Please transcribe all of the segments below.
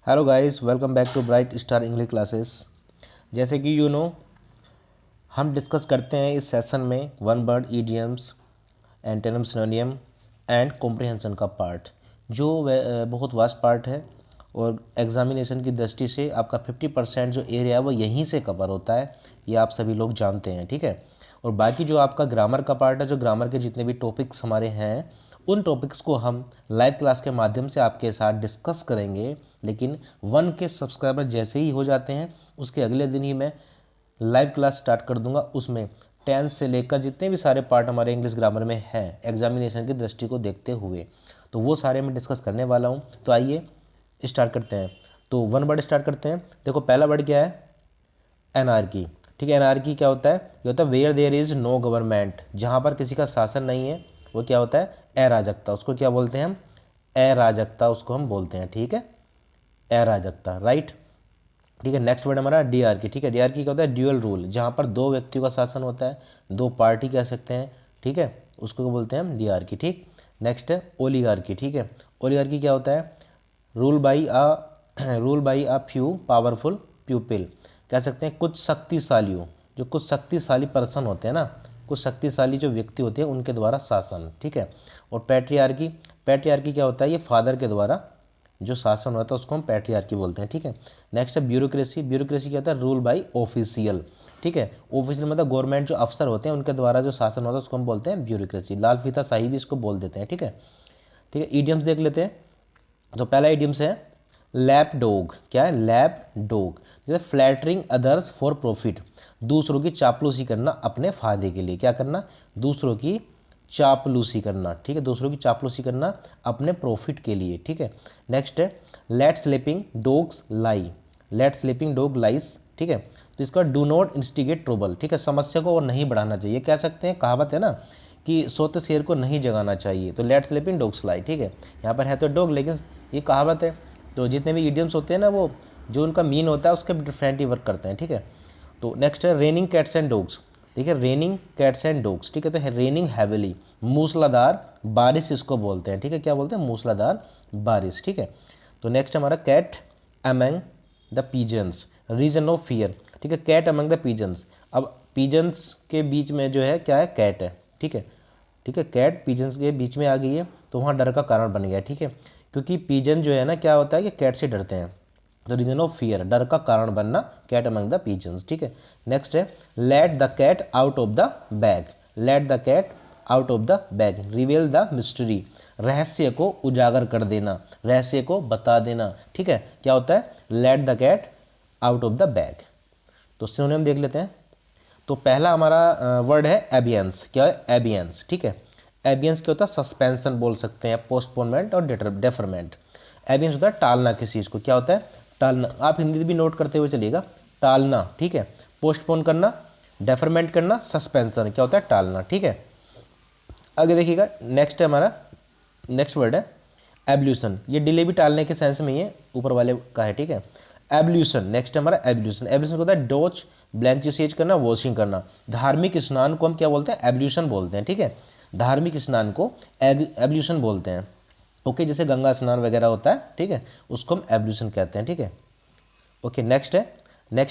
Hello guys, welcome back to Bright Star English classes. जैसे कि हम डिस्कस करते हैं इस सेशन में one word idioms, antonym, synonym and comprehension का पार्ट, जो बहुत वास्ट पार्ट है और एग्जामिनेशन की दृष्टि से आपका 50% जो एरिया है वो यहीं से कवर होता है, ये आप सभी लोग जानते हैं, ठीक है। और बाकी जो आपका ग्रामर का पार्ट है, जो ग्रामर के जितने भी टॉपिक्स हमारे हैं, उन टॉपिक्स को हम लाइव क्लास के माध्यम से आपके साथ डिस्कस करेंगे। लेकिन 1 के सब्सक्राइबर जैसे ही हो जाते हैं उसके अगले दिन ही मैं लाइव क्लास स्टार्ट कर दूंगा। उसमें 10 से लेकर जितने भी सारे पार्ट हमारे इंग्लिश ग्रामर में हैं एग्जामिनेशन की दृष्टि को देखते हुए, तो वो सारे मैं डिस्कस करने वाला हूँ। तो आइए स्टार्ट करते हैं। तो 1 वर्ड स्टार्ट करते हैं। देखो, पहला वर्ड क्या है? एनार्की। ठीक है, एनार्की क्या होता है? ये होता है where there is no government, जहाँ पर किसी का शासन नहीं है वो क्या होता है? अराजकता। उसको क्या बोलते हैं हम? अराजकता उसको हम बोलते हैं, ठीक है, अराजकता, राइट। ठीक है, नेक्स्ट वर्ड हमारा डीआरकी। ठीक है, डीआरकी क्या होता है? ड्यूअल रूल, जहाँ पर दो व्यक्तियों का शासन होता है, दो पार्टी कह सकते हैं, ठीक है, उसको बोलते हैं हम डीआरकी। ठीक, नेक्स्ट है ओलिगार्की। ठीक है, ओलिगार्की क्या होता है? Rule by a few powerful people, कह सकते हैं कुछ शक्तिशालियों, जो कुछ शक्तिशाली पर्सन होते हैं ना, कुछ शक्तिशाली जो व्यक्ति होते हैं उनके द्वारा शासन, ठीक है। और पैट्रियार्की, पैट्रियार्की क्या होता है? ये फादर के द्वारा जो शासन होता है उसको हम पैट्रियार्की बोलते हैं, ठीक है। नेक्स्ट है ब्यूरोक्रेसी। ब्यूरोक्रेसी क्या होता है? रूल बाई ऑफिशियल, ठीक है। ऑफिशियल मतलब गवर्नमेंट जो अफसर होते हैं उनके द्वारा जो शासन होता है उसको हम बोलते हैं ब्यूरोक्रेसी। लाल फीता शाही भी इसको बोल देते हैं, ठीक है। ठीक है, ईडियम्स देख लेते हैं। तो पहला ईडियम्स है लैप डॉग। क्या है? Lap dog. जैसे फ्लैटरिंग अदर्स फॉर प्रॉफिट, दूसरों की चापलूसी करना अपने फायदे के लिए। क्या करना? दूसरों की चापलूसी करना, ठीक है, दूसरों की चापलूसी करना अपने प्रॉफिट के लिए, ठीक है। नेक्स्ट है लेट स्लीपिंग डॉग्स लाई। लेट स्लीपिंग डॉग लाइज, ठीक है। तो इसका डू नॉट इंस्टिगेट ट्रबल, ठीक है, समस्या को और नहीं बढ़ाना चाहिए। कह सकते हैं, कहावत है ना कि सोते शेर को नहीं जगाना चाहिए। तो लेट स्लीपिंग डॉग्स लाई, ठीक है, यहाँ पर है तो डॉग लेकिन ये कहावत है। तो जितने भी इडियम्स होते हैं ना, वो जो उनका मीन होता है उसके डिफरेंट ही वर्क करते हैं, ठीक है। तो नेक्स्ट है रेनिंग कैट्स एंड डॉग्स। ठीक है, रेनिंग कैट्स एंड डॉग्स, ठीक है। तो रेनिंग हैविली, मूसलाधार बारिश इसको बोलते हैं, ठीक है। क्या बोलते हैं? मूसलाधार बारिश, ठीक है। तो नेक्स्ट हमारा cat among the pigeons, reason of fear, ठीक है। कैट अमंग द पीजन्स, अब पीजन्स के बीच में जो है क्या है? कैट है, ठीक है। ठीक है, कैट पीजन्स के बीच में आ गई है तो वहाँ डर का कारण बन गया, ठीक है। क्योंकि पीजन जो है ना, क्या होता है कि कैट से डरते हैं, तो रीजन ऑफ फियर, डर का कारण बनना, कैट अमंग द पीजन्स, ठीक है। नेक्स्ट है let the cat out of the bag. Let the cat out of the bag, reveal the mystery, रहस्य को उजागर कर देना, रहस्य को बता देना, ठीक है। क्या होता है? Let the cat out of the bag. तो सिनोनिम देख लेते हैं। तो पहला हमारा वर्ड है एबियंस। क्या है? एबियंस, ठीक है। एबियंस क्या होता है? सस्पेंशन बोल सकते हैं, पोस्टपोनमेंट और डेफरमेंट। एबियंस होता है टालना किसी चीज़ को। क्या होता है? टालना। आप हिंदी भी नोट करते हुए चलिएगा, टालना, ठीक है। पोस्टपोन करना, डेफरमेंट करना, सस्पेंशन क्या होता है? टालना, ठीक है। आगे देखिएगा, नेक्स्ट है हमारा, नेक्स्ट वर्ड है एब्ल्यूशन। ये डिले भी टालने के सेंस में ही है, ऊपर वाले का है, ठीक है। एब्ल्यूशन, नेक्स्ट है हमारा एब्ल्यूशन। एब्ल्यूशन होता है डोच ब्लैंचिसेज करना, वॉशिंग करना। धार्मिक स्नान को हम क्या बोलते हैं? एब्ल्यूशन बोलते हैं, ठीक है। धार्मिक स्नान को एब्ल्यूशन बोलते हैं, ओके। जैसे गंगा स्नान वगैरह होता है, ठीक है, उसको हम एब्ल्यूशन कहते हैं, ठीक है, ओके। नेक्स्ट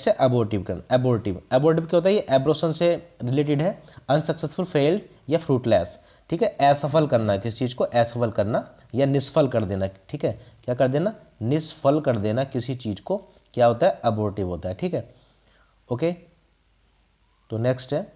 है अबोर्टिव करना। एबोर्टिव, एबोर्टिव क्या होता है? ये एब्रोशन से रिलेटेड है, अनसक्सेसफुल, फेल्ड या फ्रूटलेस, ठीक है। असफल करना, किसी चीज़ को असफल करना या निष्फल कर देना, ठीक है। क्या कर देना? निष्फल कर देना किसी चीज़ को, क्या होता है? अबोर्टिव होता है, ठीक है, ओके। तो नेक्स्ट है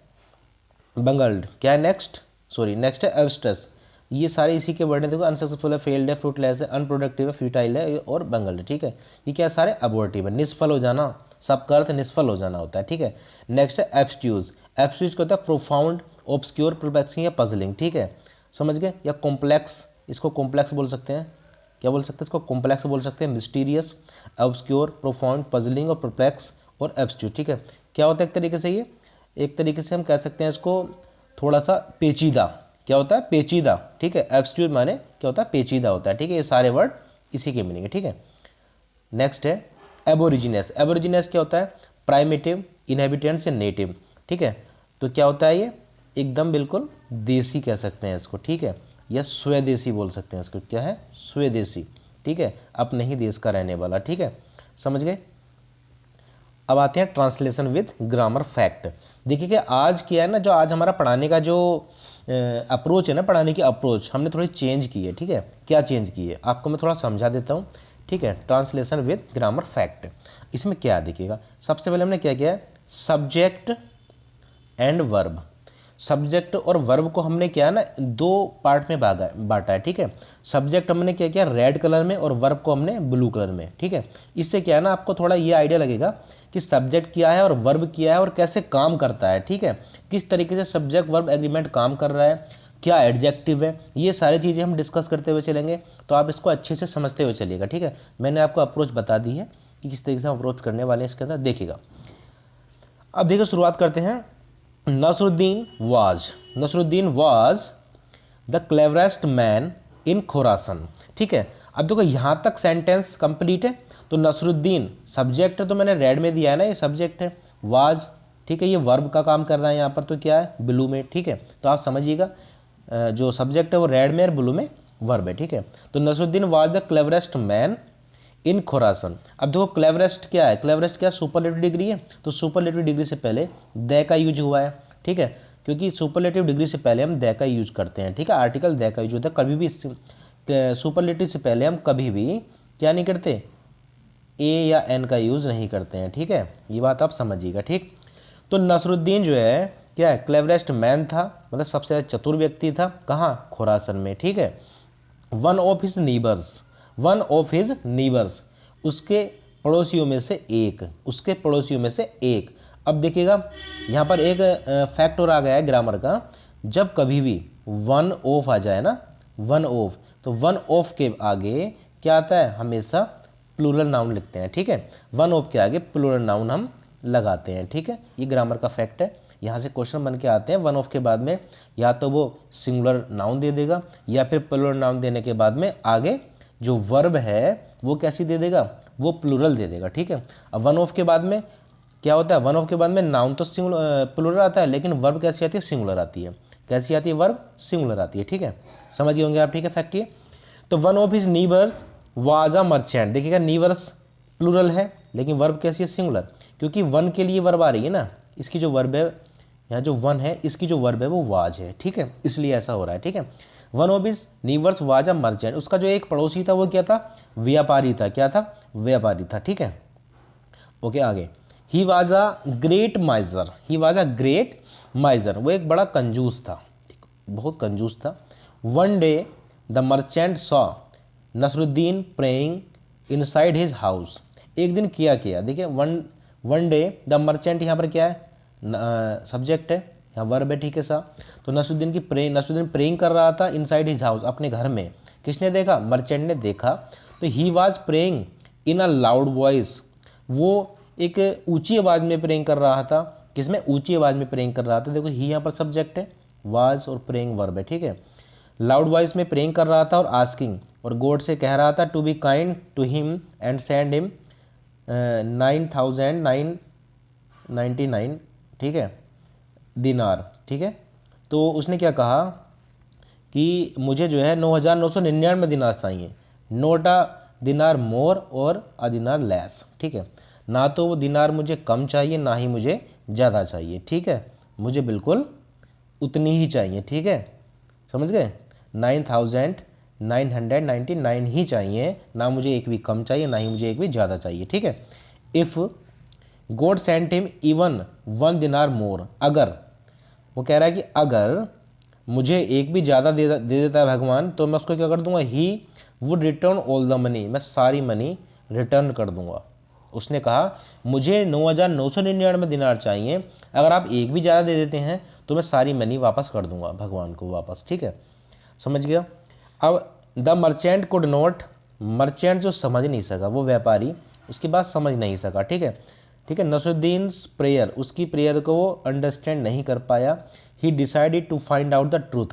बंगल्ड। क्या है नेक्स्ट? नेक्स्ट है एब्स्ट्रस। ये सारे इसी के वर्ड हैं, देखो, अनसक्सेसफुल है, फेल्ड है, फ्रूटलेस है, अनप्रोडक्टिव है, फ्यूटाइल है और बंगल्ड, ठीक है। ये क्या सारे? अबोर्टिव है, निष्फल हो जाना, सबका अर्थ निष्फल हो जाना होता है, ठीक है। नेक्स्ट है एब्स्ट्यूज। एब्स्ट्यूज क्या होता है? प्रोफाउंड, ऑब्सक्योर, परप्लेक्सिंग या पजलिंग, ठीक है, समझ गए। या कॉम्प्लेक्स, इसको कॉम्प्लेक्स बोल सकते हैं। क्या बोल सकते हैं इसको? कॉम्प्लेक्स बोल सकते हैं। मिस्टीरियस, ऑब्सक्योर, प्रोफाउंड, पजलिंग और परप्लेक्स और एब्स्ट्यूज, ठीक है। क्या होता है एक तरीके से? ये एक तरीके से हम कह सकते हैं इसको थोड़ा सा पेचीदा। क्या होता है? पेचीदा, ठीक है। एब्स्ट्यूज माने क्या होता है? पेचीदा होता है, ठीक है। ये सारे वर्ड इसी के मीनिंग है, ठीक है। नेक्स्ट है एबोरिजिनस। एबोरिजिनस क्या होता है? प्राइमेटिव, इनहेबिटेंट्स या नेटिव, ठीक है। तो क्या होता है? ये एकदम बिल्कुल देसी कह सकते हैं इसको, ठीक है, या स्वदेशी बोल सकते हैं इसको। क्या है? स्वदेशी, ठीक है, अपने ही देश का रहने वाला, ठीक है, समझ गए। अब आते हैं ट्रांसलेशन विद ग्रामर फैक्ट। देखिए कि आज क्या है ना, जो आज हमारा पढ़ाने का जो अप्रोच है ना, पढ़ाने की अप्रोच हमने थोड़ी चेंज की है, ठीक है। क्या चेंज की है आपको मैं थोड़ा समझा देता हूँ, ठीक है। ट्रांसलेशन विद ग्रामर फैक्ट, इसमें क्या देखिएगा, सबसे पहले हमने क्या किया है, सब्जेक्ट एंड वर्ब। सब्जेक्ट और वर्ब को हमने क्या है ना, दो पार्ट में बांटा है, ठीक है। सब्जेक्ट हमने क्या किया, रेड कलर में, और वर्ब को हमने ब्लू कलर में, ठीक है। इससे क्या है ना, आपको थोड़ा ये आइडिया लगेगा कि सब्जेक्ट क्या है और वर्ब क्या है और कैसे काम करता है, ठीक है। किस तरीके से सब्जेक्ट वर्ब एग्रीमेंट काम कर रहा है, क्या एडजेक्टिव है, ये सारी चीज़ें हम डिस्कस करते हुए चलेंगे, तो आप इसको अच्छे से समझते हुए चलिएगा, ठीक है। मैंने आपको अप्रोच बता दी है कि किस तरीके से हम अप्रोच करने वाले हैं इसके अंदर, देखिएगा। अब देखिए शुरुआत करते हैं। Nasruddin was the cleverest man in Khurasan, ठीक है। अब देखो यहाँ तक सेंटेंस कंप्लीट है। तो नसरुद्दीन सब्जेक्ट है, तो मैंने रेड में दिया है ना, ये सब्जेक्ट है। वाज, ठीक है, ये वर्ब का काम कर रहा है यहाँ पर, तो क्या है, ब्लू में, ठीक है। तो आप समझिएगा जो सब्जेक्ट है वो रेड में और ब्लू में वर्ब है, ठीक है। तो Nasruddin was the cleverest man in Khurasan. अब देखो क्लेवरेस्ट क्या है, क्लेवरेस्ट क्या है, सुपरलेटिव डिग्री है। तो सुपरलेटिव डिग्री से पहले द का यूज हुआ है, ठीक है, क्योंकि सुपरलेटिव डिग्री से पहले हम द का यूज करते हैं, ठीक है। आर्टिकल द का यूज होता है, कभी भी सुपरलेटिव से पहले हम कभी भी क्या नहीं करते, ए या एन का यूज़ नहीं करते हैं, ठीक है। ये बात आप समझिएगा, ठीक। तो नसरुद्दीन जो है क्या है, क्लेवरेस्ट मैन था, मतलब सबसे चतुर व्यक्ति था, कहाँ, खुरासन में, ठीक है। वन ऑफ हिज नीबर्स, उसके पड़ोसियों में से एक, उसके पड़ोसियों में से एक। अब देखिएगा यहाँ पर एक फैक्ट और आ गया है ग्रामर का, जब कभी भी वन ऑफ आ जाए ना, वन ऑफ, तो वन ऑफ के आगे क्या आता है, हमेशा प्लूरल नाउन लिखते हैं, ठीक है। वन ऑफ के आगे प्लूरल नाउन हम लगाते हैं, ठीक है। ये ग्रामर का फैक्ट है। यहाँ से क्वेश्चन बन के आते हैं, वन ऑफ के बाद में या तो वो सिंगुलर नाउन दे देगा या फिर प्लूरल नाउन देने के बाद में आगे जो वर्ब है वो कैसी दे देगा, वो प्लूरल दे देगा, ठीक है। अब वन ऑफ के बाद में क्या होता है, वन ऑफ के बाद में नाउन तो सिंगुलर प्लूरल आता है, लेकिन वर्ब कैसी आती है, सिंगुलर आती है। कैसी आती है, वर्ब सिंगुलर आती है, ठीक है। समझ गए होंगे आप, ठीक है, फैक्ट ये। तो one of his neighbours was a merchant, देखिएगा नीबर्स प्लूरल है, लेकिन वर्ब कैसी है, सिंगुलर, क्योंकि वन के लिए वर्ब आ रही है ना, इसकी जो वर्ब है, यहाँ जो वन है इसकी जो वर्ब है वो वाज है, ठीक है, इसलिए ऐसा हो रहा है, ठीक है। One of his neighbours was a merchant, उसका जो एक पड़ोसी था वो क्या था, व्यापारी था, क्या था, व्यापारी था, ठीक है। ओके, आगे। ही वाज अ ग्रेट माइजर, वो एक बड़ा कंजूस था, बहुत कंजूस था। One day the merchant saw Nasruddin praying inside his house, एक दिन किया, देखिए वन डे द मर्चेंट यहाँ पर क्या है, सब्जेक्ट है, यहाँ वर्ब है, ठीक है सा। तो नसरुद्दीन प्रेइंग कर रहा था इनसाइड हिज हाउस, अपने घर में। किसने देखा, मर्चेंट ने देखा। तो he was praying in a loud voice, वो एक ऊंची आवाज़ में प्रेइंग कर रहा था। किसमें, ऊंची आवाज़ में प्रेइंग कर रहा था। देखो ही यहाँ पर सब्जेक्ट है, वाज और प्रेइंग वर्ब है, ठीक है। लाउड वॉइस में प्रेइंग कर रहा था और आस्किंग, और गॉड से कह रहा था to be kind to him and send him 9,999, ठीक है, दिनार, ठीक है। तो उसने क्या कहा कि मुझे जो है 9,999 दिनार चाहिए, नोट अ दिनार मोर और अ दिनार लेस, ठीक है। ना तो वो दिनार मुझे कम चाहिए, ना ही मुझे ज़्यादा चाहिए, ठीक है, मुझे बिल्कुल उतनी ही चाहिए, ठीक है, समझ गए। 9,999 ही चाहिए, ना मुझे एक भी कम चाहिए, ना ही मुझे एक भी ज़्यादा चाहिए, ठीक है। If God sent him even 1 दिनार मोर, अगर वो कह रहा है कि अगर मुझे एक भी ज़्यादा दे देता है भगवान, तो मैं उसको क्या कर दूंगा, he would return all the money, मैं सारी मनी रिटर्न कर दूंगा। उसने कहा मुझे 9,999 दिनार चाहिए, अगर आप एक भी ज़्यादा दे देते हैं तो मैं सारी मनी वापस कर दूंगा भगवान को वापस, ठीक है, समझ गया। अब the merchant could not, merchant जो समझ नहीं सका, वो व्यापारी उसकी बात समझ नहीं सका, ठीक है, ठीक है। नसरुद्दीन प्रेयर, उसकी प्रेयर को वो अंडरस्टैंड नहीं कर पाया। He decided to find out the truth,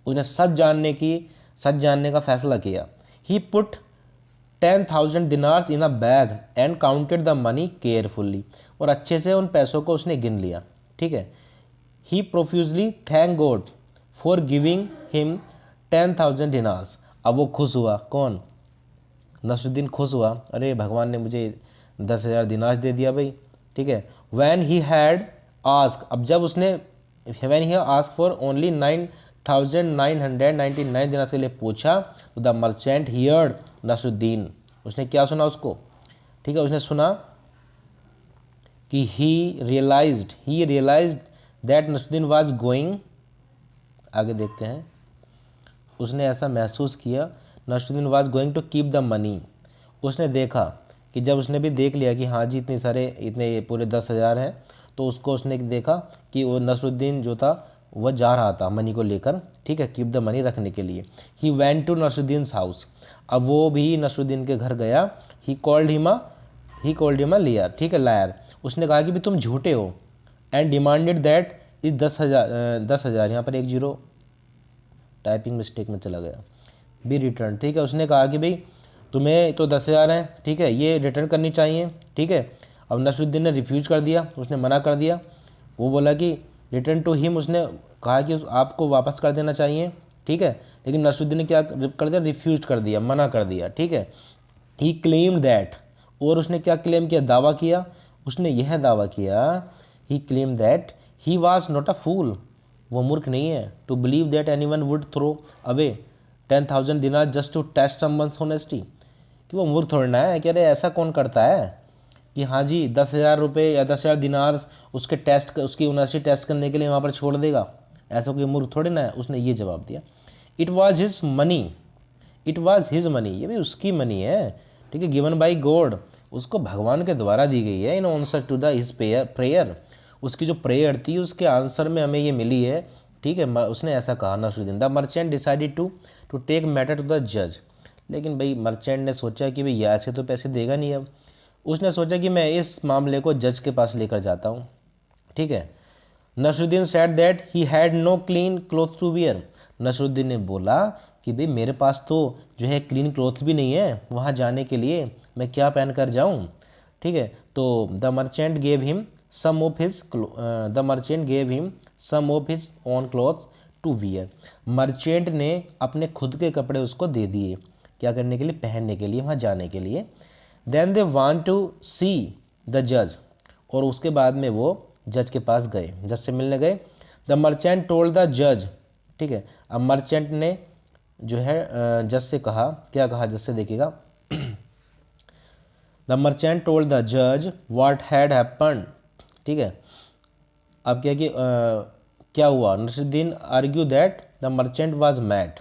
उसने सच जानने का फैसला किया। He put 10,000 dinars in a bag and counted the money carefully, और अच्छे से उन पैसों को उसने गिन लिया, ठीक है। He profusely thank God for giving him 10,000 dinars, अब वो खुश हुआ, कौन, नसरुद्दीन खुश हुआ, अरे भगवान ने मुझे 10,000 दिनार दे दिया भाई, ठीक है। वैन ही हैड आस्क, अब जब उसने when he ask for only 9,999 दिनार के लिए पूछा, तो द मर्चेंट हियर्ड नसरुद्दीन, उसने क्या सुना उसको, ठीक है, उसने सुना कि he realised that Nasruddin was going, आगे देखते हैं, उसने ऐसा महसूस किया Nasruddin was going to keep the money, उसने देखा कि जब उसने भी देख लिया कि हाँ जी इतने पूरे 10,000 हैं, तो उसको उसने देखा कि वो नसरुद्दीन जो था वह जा रहा था मनी को लेकर, ठीक है, कीप द मनी रखने के लिए। He went to Nasruddin house, अब वो भी नसरुद्दीन के घर गया। ही कॉल्ड हिम अ लियर, ठीक है, लायर, उसने कहा कि भी तुम झूठे हो। एंड डिमांडेड दैट इस 10,000 यहाँ पर एक जीरो टाइपिंग मिस्टेक में चला गया, बी रिटर्न, ठीक है, उसने कहा कि भाई तुम्हें तो 10,000 हैं, ठीक है, ये रिटर्न करनी चाहिए, ठीक है। अब नसरुद्दीन ने रिफ्यूज़ कर दिया, उसने मना कर दिया, वो बोला कि रिटर्न टू हिम, उसने कहा कि आपको वापस कर देना चाहिए, ठीक है, लेकिन नसरुद्दीन ने क्या कर दिया, रिफ्यूज कर दिया, मना कर दिया, ठीक है। ही क्लेम्ड दैट, और उसने क्या क्लेम किया, दावा किया, उसने यह दावा किया, he claim that he was not a fool, वो मूर्ख नहीं है, to believe that anyone would throw away 10,000 dinar just to test someone's honesty, कि वो मूर्ख थोड़ना है कि अरे ऐसा कौन करता है कि हाँ जी 10,000 रुपये या 10,000 दिनार उसकी ऑनेस्टी टेस्ट करने के लिए वहाँ पर छोड़ देगा, ऐसा कोई मूर्ख थोड़े ना है। उसने ये जवाब दिया, इट वॉज हिज मनी, ये भी उसकी मनी है, ठीक है, गिवन बाई गॉड, उसको भगवान के द्वारा दी गई है, in answer to the his prayer, उसकी जो प्रेयर थी उसके आंसर में हमें ये मिली है, ठीक है। उसने ऐसा कहा Nasruddin. The merchant decided to take matter to the जज, लेकिन भाई मर्चेंट ने सोचा कि भाई ऐसे तो पैसे देगा नहीं, अब उसने सोचा कि मैं इस मामले को जज के पास लेकर जाता हूँ, ठीक है। Nasruddin said that he had no clean cloth to wear, Nasruddin ने बोला कि भाई मेरे पास तो जो है क्लीन क्लोथ भी नहीं है वहाँ जाने के लिए, मैं क्या पहन कर जाऊँ, ठीक है। तो the merchant gave him some of his own cloth to wear, merchant ने अपने खुद के कपड़े उसको दे दिए, क्या करने के लिए, पहनने के लिए, वहाँ जाने के लिए। Then they want to see the जज, और उसके बाद में वो जज के पास गए, जज से मिलने गए। द मर्चेंट टोल्ड द जज, ठीक है, अब मर्चेंट ने जो है जज से कहा, क्या कहा जज से देखिएगा। द मर्चेंट टोल्ड द जज व्हाट हैड हैपन्ड, ठीक है, अब क्या हुआ, Nasruddin argue that the merchant was mad,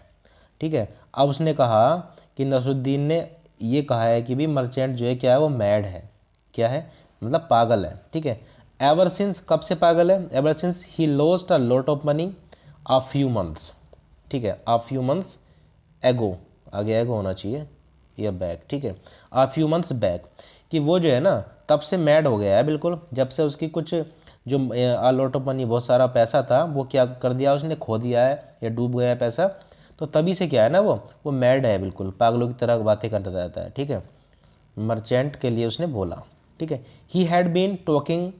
ठीक है। अब उसने कहा कि नसरुद्दीन ने ये कहा है कि भी मर्चेंट जो है क्या है, वो मैड है, क्या है, मतलब पागल है, ठीक है। एवर सिंस, कब से पागल है, ever since he lost a lot of money uh few months, ठीक है, आ फ्यू मंथ्स एगो, आगे एगो होना चाहिए या बैक, ठीक है, आ फ्यू मंथ्स बैक, कि वो जो है ना तब से मैड हो गया है बिल्कुल, जब से उसकी कुछ जो आ लॉट ऑफ मनी, बहुत सारा पैसा था, वो क्या कर दिया उसने, खो दिया है या डूब गया है पैसा, तो तभी से क्या है ना वो मैड है, बिल्कुल पागलों की तरह बातें करता रहता है, ठीक है, मर्चेंट के लिए उसने बोला, ठीक है। He had been talking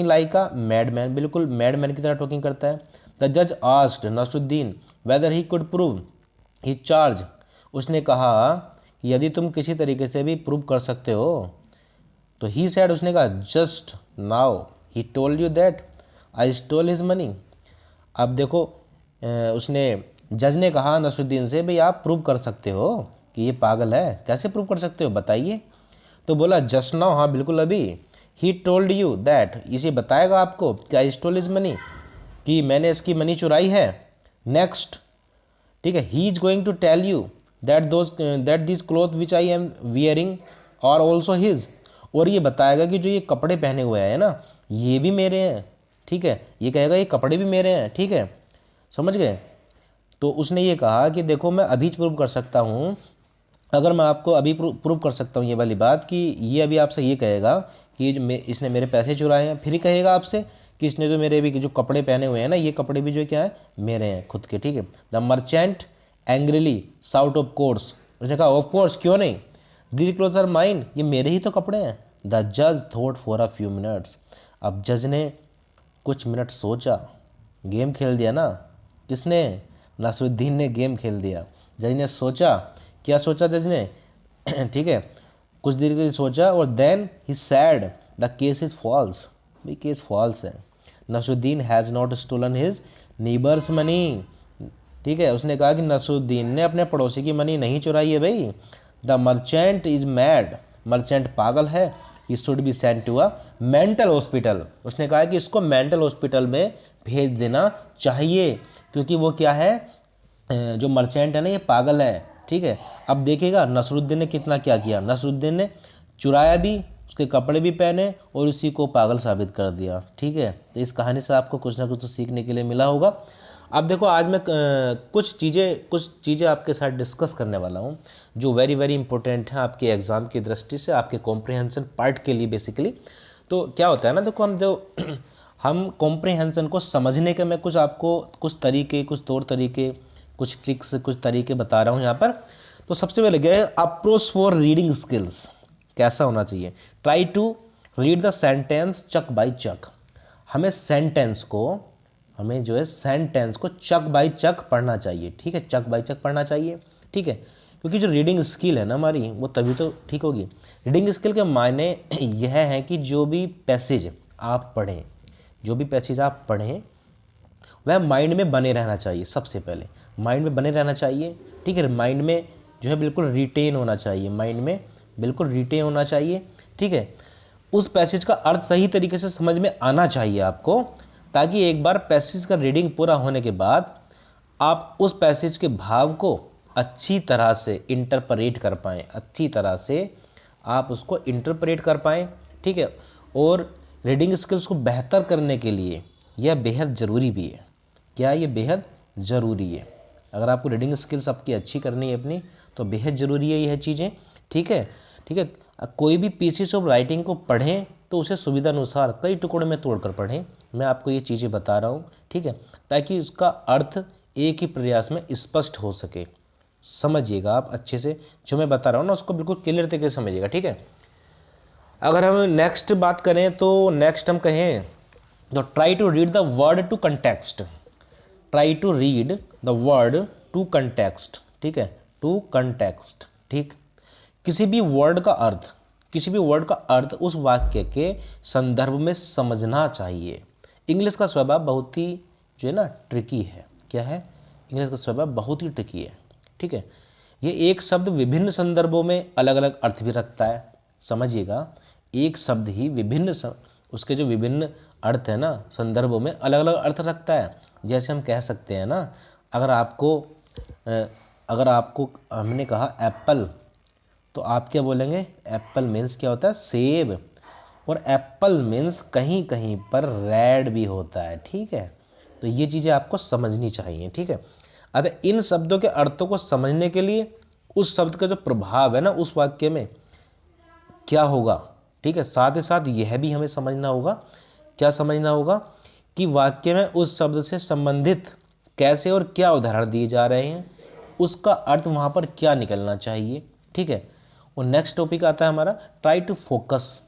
like a madman, बिल्कुल मैडमैन की तरह टॉकिंग करता है। द जज asked Nasruddin whether he could prove he charge, उसने कहा कि यदि तुम किसी तरीके से भी प्रूव कर सकते हो, तो ही सैड, उसने कहा just now he told you that I stole his money, अब देखो उसने जज ने कहा नसरुद्दीन से, भाई आप प्रूव कर सकते हो कि ये पागल है, कैसे प्रूव कर सकते हो बताइए, तो बोला जस्ट नाउ, हाँ बिल्कुल अभी, ही टोल्ड यू दैट, इसे बताएगा आपको कि आई स्टोल हिज मनी, कि मैंने इसकी मनी चुराई है। नेक्स्ट, ठीक है, he is going to tell you that this cloth which I am wearing are also his, और ये बताएगा कि जो ये कपड़े पहने हुए हैं ना ये भी मेरे हैं, ठीक है, ये कहेगा ये कपड़े भी मेरे हैं, ठीक है, समझ गए। तो उसने ये कहा कि देखो मैं अभी प्रूव कर सकता हूँ, अगर मैं आपको अभी प्रूव कर सकता हूँ ये वाली बात, कि ये अभी आपसे ये कहेगा कि इसने मेरे पैसे चुराए हैं, फिर ही कहेगा आपसे कि इसने जो मेरे भी जो कपड़े पहने हुए हैं ना, ये कपड़े भी जो क्या है, मेरे हैं खुद के, ठीक है। The merchant angrily shout of course, उसने कहा ऑफ कोर्स, क्यों नहीं, दिस क्लोथ्स आर माइन, ये मेरे ही तो कपड़े हैं। द जज thought for a few minutes, अब जज ने कुछ मिनट सोचा, गेम खेल दिया ना किसने, नसरुद्दीन ने गेम खेल दिया। जज ने सोचा, क्या सोचा जज ने, ठीक है, कुछ देर के लिए सोचा और then he said the case is false, भाई केस फॉल्स है। Nasruddin has not stolen his neighbour's money, ठीक है, उसने कहा कि नसरुद्दीन ने अपने पड़ोसी की मनी नहीं चुराई है भाई। The merchant is mad, merchant पागल है। He should be sent to a mental hospital, उसने कहा कि इसको मेंटल हॉस्पिटल में भेज देना चाहिए, क्योंकि वो क्या है, जो मर्चेंट है ना ये पागल है, ठीक है। अब देखिएगा नसरुद्दीन ने कितना क्या किया, नसरुद्दीन ने चुराया भी, उसके कपड़े भी पहने और उसी को पागल साबित कर दिया, ठीक है। तो इस कहानी से आपको कुछ ना कुछ तो सीखने के लिए मिला होगा। अब देखो आज मैं कुछ चीज़ें आपके साथ डिस्कस करने वाला हूँ जो वेरी वेरी इंपॉर्टेंट है आपके एग्ज़ाम की दृष्टि से, आपके कॉम्प्रिहेंशन पार्ट के लिए बेसिकली। तो क्या होता है ना, देखो हम कॉम्प्रिहेंशन को समझने के, मैं कुछ आपको कुछ तरीके, कुछ तौर तरीके, कुछ ट्रिक्स, कुछ तरीके बता रहा हूँ यहाँ पर। तो सबसे पहले क्या है, अप्रोच फॉर रीडिंग स्किल्स कैसा होना चाहिए। Try to read the sentence chunk by chunk, हमें सेंटेंस को, हमें जो है सेंटेंस को चक बाय चक पढ़ना चाहिए, ठीक है, चक बाय चक पढ़ना चाहिए, ठीक है। क्योंकि जो रीडिंग स्किल है ना हमारी, वो तभी तो ठीक होगी। रीडिंग स्किल के मायने यह है कि जो भी पैसेज आप पढ़ें, जो भी पैसेज आप पढ़ें वह माइंड में बने रहना चाहिए। सबसे पहले माइंड में बने रहना चाहिए, ठीक है, माइंड में जो है बिल्कुल रिटेन होना चाहिए, माइंड में बिल्कुल रिटेन होना चाहिए, ठीक है। उस पैसेज का अर्थ सही तरीके से समझ में आना चाहिए आपको, ताकि एक बार पैसेज का रीडिंग पूरा होने के बाद आप उस पैसेज के भाव को अच्छी तरह से इंटरप्रेट कर पाएँ, अच्छी तरह से आप उसको इंटरप्रेट कर पाएँ, ठीक है। और रीडिंग स्किल्स को बेहतर करने के लिए यह बेहद ज़रूरी भी है। क्या ये बेहद ज़रूरी है, अगर आपको रीडिंग स्किल्स आपकी अच्छी करनी है अपनी, तो बेहद ज़रूरी है यह चीज़ें, ठीक है, ठीक है। कोई भी पीसेस ऑफ राइटिंग को पढ़ें तो उसे सुविधा अनुसार कई टुकड़ों में तोड़कर पढ़ें। मैं आपको ये चीज़ें बता रहा हूँ, ठीक है, ताकि उसका अर्थ एक ही प्रयास में स्पष्ट हो सके। समझिएगा आप अच्छे से, जो मैं बता रहा हूँ ना उसको बिल्कुल क्लियर तरीके से समझिएगा, ठीक है। अगर हम नेक्स्ट बात करें तो नेक्स्ट हम कहें तो try to read the word to context, try to read the word to context, ठीक है, टू कंटेक्स्ट, ठीक। किसी भी वर्ड का अर्थ, किसी भी वर्ड का अर्थ उस वाक्य के संदर्भ में समझना चाहिए। इंग्लिश का स्वभाव बहुत ही जो है ना ट्रिकी है, क्या है, इंग्लिश का स्वभाव बहुत ही ट्रिकी है, ठीक है। ये एक शब्द विभिन्न संदर्भों में अलग अलग अर्थ भी रखता है, समझिएगा, एक शब्द ही उसके जो विभिन्न अर्थ है ना संदर्भों में अलग अलग अर्थ रखता है। जैसे हम कह सकते हैं ना, अगर आपको हमने कहा एप्पल, तो आप क्या बोलेंगे, एप्पल मीन्स क्या होता है, सेब, और एप्पल मीन्स कहीं कहीं पर रेड भी होता है, ठीक है। तो ये चीज़ें आपको समझनी चाहिए, ठीक है। अतः इन शब्दों के अर्थों को समझने के लिए उस शब्द का जो प्रभाव है ना उस वाक्य में क्या होगा, ठीक है, साथ ही साथ यह भी हमें समझना होगा, क्या समझना होगा कि वाक्य में उस शब्द से संबंधित कैसे और क्या उदाहरण दिए जा रहे हैं, उसका अर्थ वहाँ पर क्या निकलना चाहिए, ठीक है। और नेक्स्ट टॉपिक आता है हमारा ट्राई टू फोकस।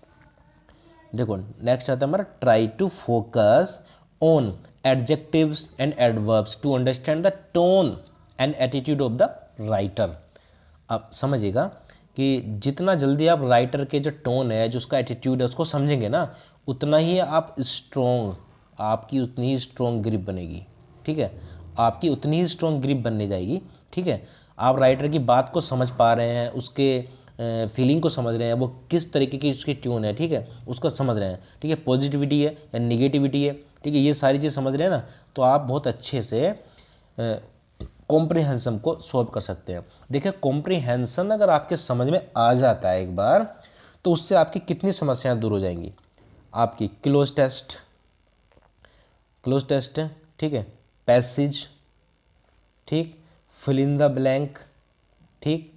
देखो नेक्स्ट आता है हमारा try to focus on adjectives and adverbs to understand the tone and attitude of the writer. आप समझिएगा कि जितना जल्दी आप राइटर के जो टोन है, जो उसका एटीट्यूड है, उसको समझेंगे ना, उतना ही आप स्ट्रॉन्ग, आपकी उतनी ही स्ट्रॉन्ग ग्रिप बनेगी, ठीक है, आपकी उतनी ही स्ट्रॉन्ग ग्रिप बनने जाएगी, ठीक है। आप राइटर की बात को समझ पा रहे हैं, उसके फीलिंग को समझ रहे हैं, वो किस तरीके की उसकी ट्यून है, ठीक है, उसको समझ रहे हैं, ठीक है, पॉजिटिविटी है या निगेटिविटी है, ठीक है, ये सारी चीज़ समझ रहे हैं ना, तो आप बहुत अच्छे से कॉम्प्रिहेंशन को सॉल्व कर सकते हैं। देखिए कॉम्प्रिहेंशन अगर आपके समझ में आ जाता है एक बार, तो उससे आपकी कितनी समस्याएं दूर हो जाएंगी। आपकी क्लोज टेस्ट है, ठीक है, पैसेज, ठीक, फिल इन द ब्लैंक, ठीक,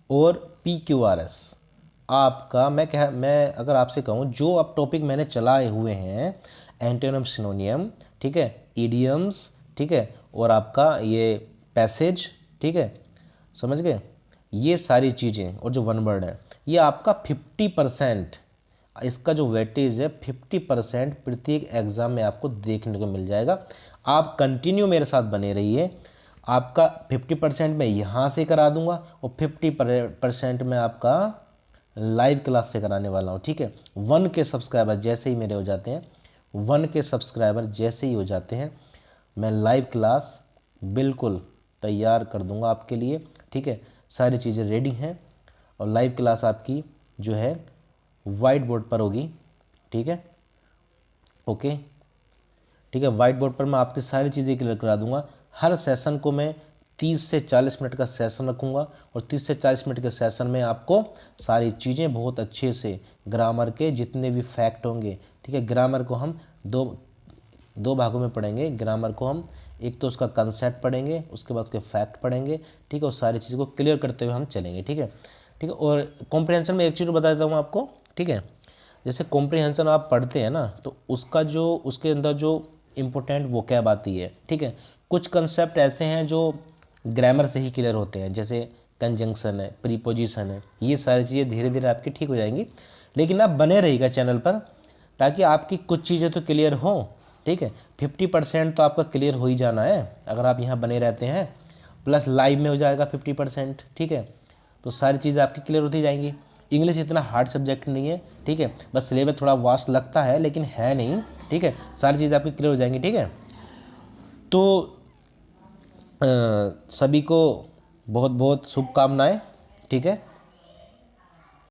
और PQRS आपका, मैं अगर आपसे कहूँ जो अब टॉपिक मैंने चलाए हुए हैं, एंटोनिम सिनोनियम, ठीक है, इडियम्स, ठीक है, और आपका ये पैसेज, ठीक है, समझ गए, ये सारी चीज़ें और जो वन वर्ड है, ये आपका 50%, इसका जो वेटेज है 50% प्रत्येक एग्ज़ाम में आपको देखने को मिल जाएगा। आप कंटिन्यू मेरे साथ बने रहिए, आपका 50% मैं यहाँ से करा दूंगा और 50% मैं आपका लाइव क्लास से कराने वाला हूँ, ठीक है। 1K सब्सक्राइबर जैसे ही मेरे हो जाते हैं, 1K सब्सक्राइबर जैसे ही हो जाते हैं, मैं लाइव क्लास बिल्कुल तैयार कर दूंगा आपके लिए, ठीक है। सारी चीज़ें रेडी हैं और लाइव क्लास आपकी जो है वाइट बोर्ड पर होगी, ठीक है, ओके, ठीक है। वाइट बोर्ड पर मैं आपकी सारी चीज़ें क्लियर करा दूंगा। हर सेशन को मैं 30 से 40 मिनट का सेशन रखूंगा और 30 से 40 मिनट के सेशन में आपको सारी चीज़ें बहुत अच्छे से, ग्रामर के जितने भी फैक्ट होंगे, ठीक है। ग्रामर को हम दो भागों में पढ़ेंगे। ग्रामर को हम एक तो उसका कंसेप्ट पढ़ेंगे, उसके बाद उसके फैक्ट पढ़ेंगे, ठीक है। और सारी चीज़ को क्लियर करते हुए हम चलेंगे, ठीक है, ठीक है। और कॉम्प्रिहेंशन में एक चीज़ बता देता हूँ आपको, ठीक है। जैसे कॉम्प्रिहेंशन आप पढ़ते हैं ना, तो उसका जो उसके अंदर जो इम्पोर्टेंट वोकैब आती है, ठीक है। कुछ कंसेप्ट ऐसे हैं जो ग्रामर से ही क्लियर होते हैं, जैसे कंजंक्शन है, प्रीपोजिशन है, ये सारी चीज़ें धीरे धीरे आपकी ठीक हो जाएंगी। लेकिन आप बने रहिएगा चैनल पर, ताकि आपकी कुछ चीज़ें तो क्लियर हों, ठीक है। 50% तो आपका क्लियर हो ही जाना है अगर आप यहाँ बने रहते हैं, प्लस लाइव में हो जाएगा 50%, ठीक है। तो सारी चीज़ें आपकी क्लियर होती जाएंगी। इंग्लिश इतना हार्ड सब्जेक्ट नहीं है, ठीक है। बस सिलेबस थोड़ा वास्ट लगता है लेकिन है नहीं, ठीक है। सारी चीज़ें आपकी क्लियर हो जाएंगी, ठीक है। तो सभी को बहुत बहुत शुभकामनाएं, ठीक है।